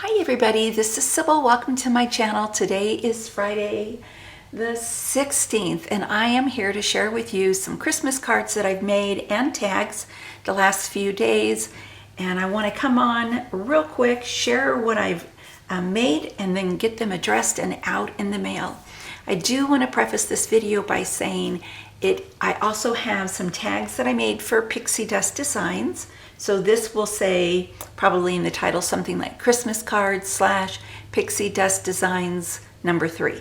Hi everybody, this is Sybil. Welcome to my channel. Today is Friday the 16th and I am here to share with you some Christmas cards that I've made and tags the last few days. And I want to come on real quick, share what I've made and then get them addressed and out in the mail. I do want to preface this video by saying I also have some tags that I made for Pixie Dust Designs. So this will say, probably in the title, something like Christmas cards / Pixie Dust Designs number 3.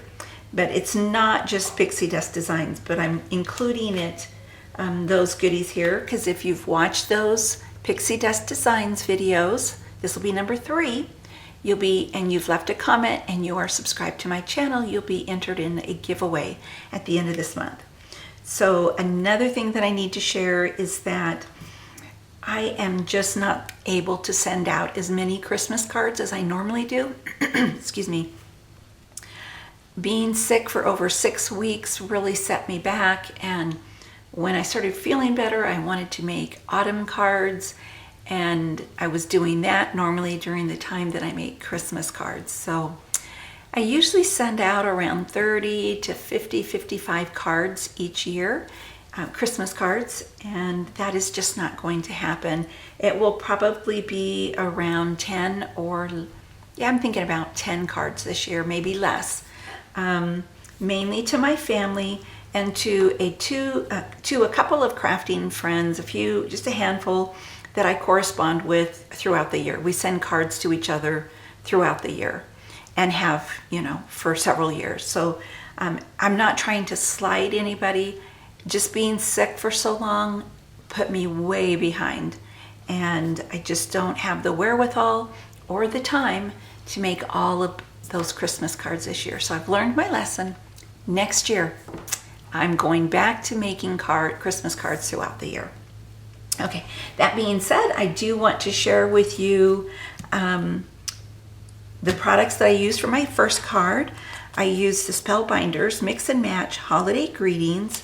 But it's not just Pixie Dust Designs, but I'm including those goodies here, because if you've watched those Pixie Dust Designs videos, this will be number 3. And you've left a comment and you are subscribed to my channel, you'll be entered in a giveaway at the end of this month. So another thing that I need to share is that I am just not able to send out as many Christmas cards as I normally do. Excuse me. Being sick for over 6 weeks really set me back, and when I started feeling better, I wanted to make autumn cards, and I was doing that normally during the time that I make Christmas cards. So I usually send out around 30 to 55 cards each year. Christmas cards, and that is just not going to happen. It will probably be around 10 I'm thinking about 10 cards this year, maybe less. Mainly to my family and to a couple of crafting friends, just a handful that I correspond with throughout the year. We send cards to each other throughout the year and have, for several years. So I'm not trying to slight anybody. Just being sick for so long put me way behind, and I just don't have the wherewithal or the time to make all of those Christmas cards this year. So I've learned my lesson. Next year, I'm going back to making Christmas cards throughout the year. Okay, that being said, I do want to share with you the products that I used for my first card. I used the Spellbinders Mix and Match Holiday Greetings.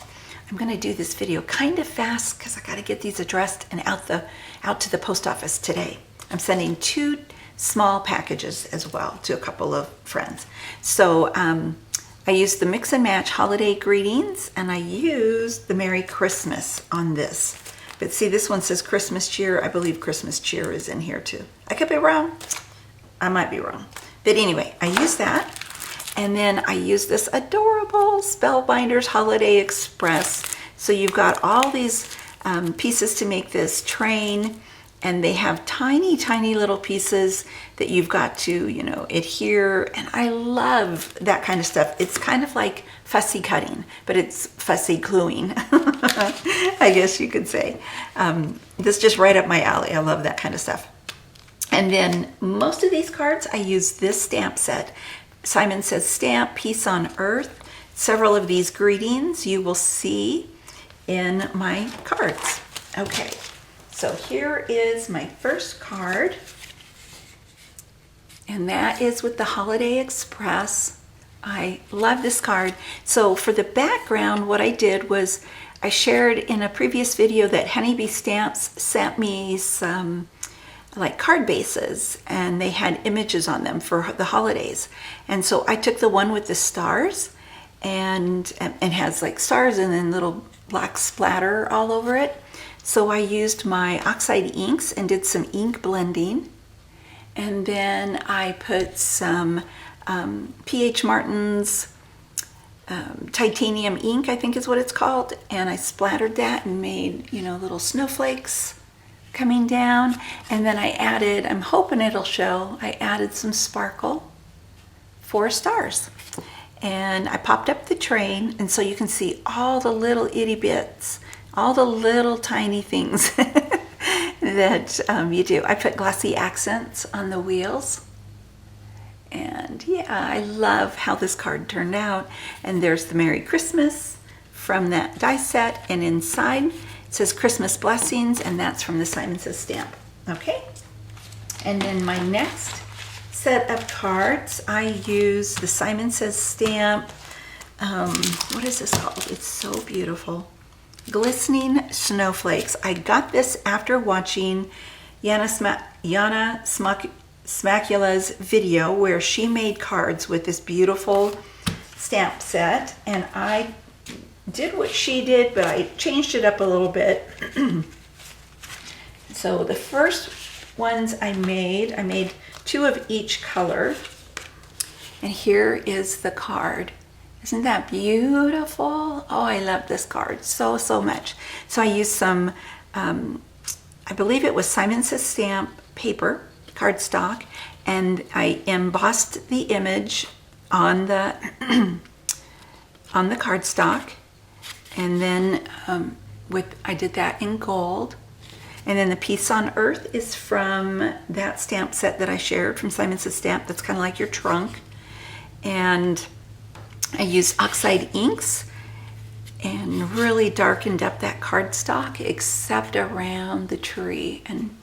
I'm going to do this video kind of fast because I got to get these addressed and out to the post office today. I'm sending 2 small packages as well to a couple of friends. So I used the Mix and Match Holiday Greetings, and I used the Merry Christmas on this. But see, this one says Christmas Cheer. I believe Christmas Cheer is in here too. I could be wrong. I might be wrong. But anyway, I used that. And then I use this adorable Spellbinders Holiday Express. So you've got all these pieces to make this train, and they have tiny, tiny little pieces that you've got to, adhere. And I love that kind of stuff. It's kind of like fussy cutting, but it's fussy gluing, I guess you could say. This is just right up my alley. I love that kind of stuff. And then most of these cards, I use this stamp set. Simon Says Stamp, Peace on Earth. Several of these greetings you will see in my cards. Okay, so here is my first card, and that is with the Holiday Express. I love this card. So for the background, what I did was I shared in a previous video that Honeybee Stamps sent me some like card bases, and they had images on them for the holidays. And so I took the one with the stars and has like stars and then little black splatter all over it. So I used my oxide inks and did some ink blending, and then I put some P.H. Martin's titanium ink, I think is what it's called, and I splattered that and made little snowflakes coming down. And then I added, I'm hoping it'll show, I added some sparkle for stars. And I popped up the train, and so you can see all the little itty bits, all the little tiny things that you do. I put glossy accents on the wheels. And yeah, I love how this card turned out. And there's the Merry Christmas from that die set, and inside it says Christmas Blessings, and that's from the Simon Says Stamp. Okay, and then my next set of cards, I use the Simon Says Stamp. What is this called? It's so beautiful. Glistening Snowflakes. I got this after watching Yana Smackula's video where she made cards with this beautiful stamp set, and I did what she did, but I changed it up a little bit. So the first ones I made 2 of each color, and here is the card. Isn't that beautiful? Oh, I love this card so much. So I used some, I believe it was Simon Says Stamp paper, cardstock, and I embossed the image on the on the cardstock, and then I did that in gold. And then the Peace on Earth is from that stamp set that I shared from Simon Says Stamp. That's kind of like your trunk. And I used oxide inks and really darkened up that cardstock except around the tree, and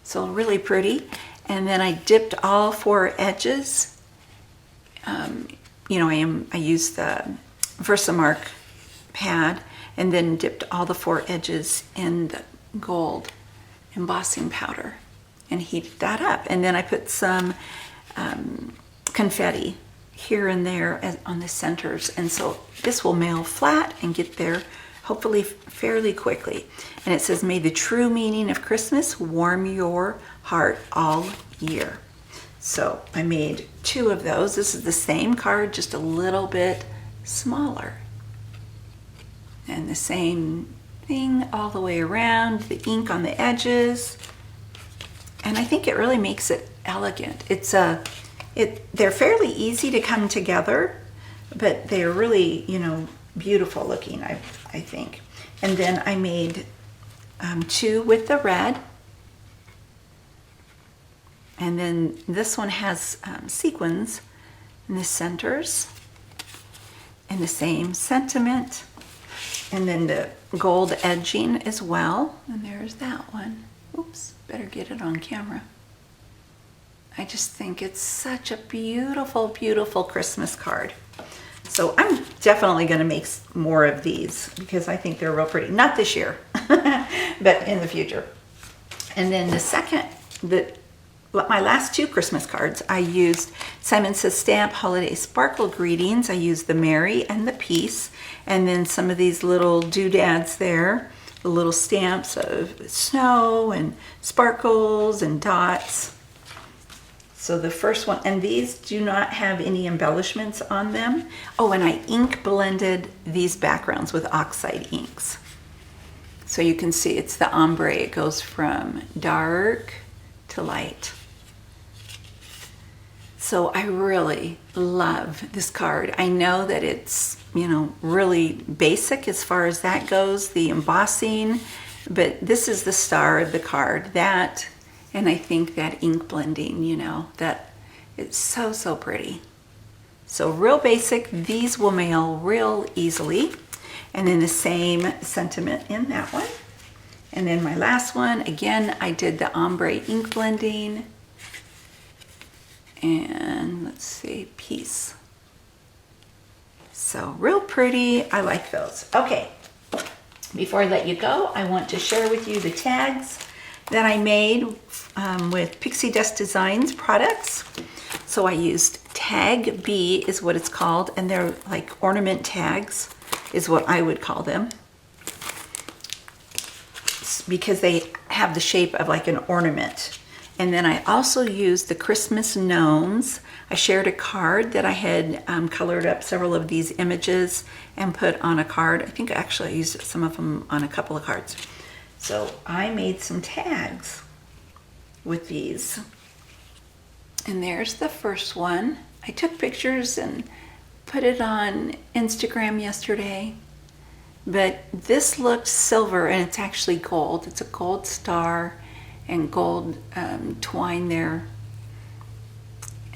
so really pretty. And then I dipped all 4 edges. You know, I used the Versamark pad and then dipped all the 4 edges in the gold embossing powder and heated that up. And then I put some confetti here and there on the centers, and so this will mail flat and get there hopefully fairly quickly. And it says, may the true meaning of Christmas warm your heart all year. So I made 2 of those. This is the same card, just a little bit smaller, and the same thing all the way around, the ink on the edges, and I think it really makes it elegant. They're fairly easy to come together, but they're really, you know, beautiful looking, I think. And then I made 2 with the red, and then this one has sequins in the centers and the same sentiment, and then the gold edging as well. And there's that one. Oops, better get it on camera. I just think it's such a beautiful, beautiful Christmas card. So I'm definitely going to make more of these because I think they're real pretty. Not this year, but in the future. And then my last 2 Christmas cards, I used Simon Says Stamp Holiday Sparkle Greetings. I used the Merry and the Peace, and then some of these little doodads there, the little stamps of snow and sparkles and dots. So the first one, and these do not have any embellishments on them. Oh, and I ink blended these backgrounds with oxide inks. So you can see it's the ombre. It goes from dark to light. So I really love this card. I know that it's, you know, really basic as far as that goes, the embossing, but this is the star of the card. That, and I think that ink blending, you know, that it's so pretty. So real basic. These will mail real easily. And then the same sentiment in that one. And then my last one, again, I did the ombre ink blending. And let's see, Peace. So real pretty. I like those. Okay, before I let you go, I want to share with you the tags that I made with Pixi Dust Designs products. So I used Tag B is what it's called, and they're like ornament tags is what I would call them, because they have the shape of like an ornament. And then I also used the Christmas gnomes. I shared a card that I had colored up several of these images and put on a card. I think actually I used some of them on a couple of cards. So I made some tags with these. And there's the first one. I took pictures and put it on Instagram yesterday. But this looked silver and it's actually gold. It's a gold star and gold twine there.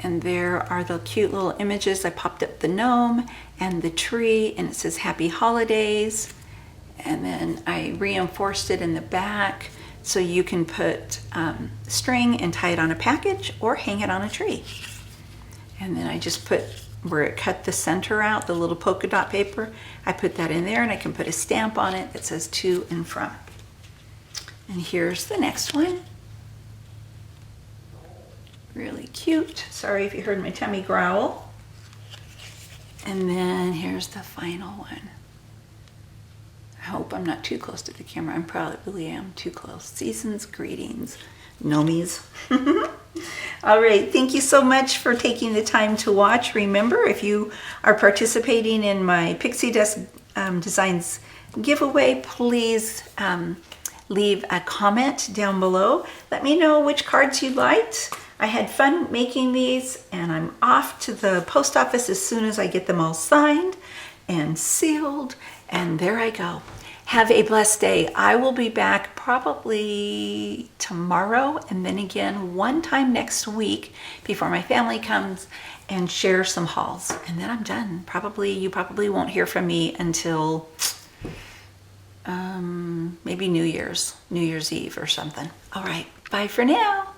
And there are the cute little images. I popped up the gnome and the tree, and it says Happy Holidays. And then I reinforced it in the back so you can put string and tie it on a package or hang it on a tree. And then I just put where it cut the center out, the little polka dot paper, I put that in there, and I can put a stamp on it that says to and from. And here's the next one. Really cute. Sorry if you heard my tummy growl. And then here's the final one. I hope I'm not too close to the camera. I probably am too close. Season's greetings, Nomies. All right, thank you so much for taking the time to watch. Remember, if you are participating in my Pixie Dust Designs giveaway, please leave a comment down below. Let me know which cards you liked. I had fun making these, and I'm off to the post office as soon as I get them all signed and sealed, and there I go. Have a blessed day. I will be back probably tomorrow and then again one time next week before my family comes and share some hauls. And then I'm done. You probably won't hear from me until maybe New Year's Eve or something. All right, bye for now.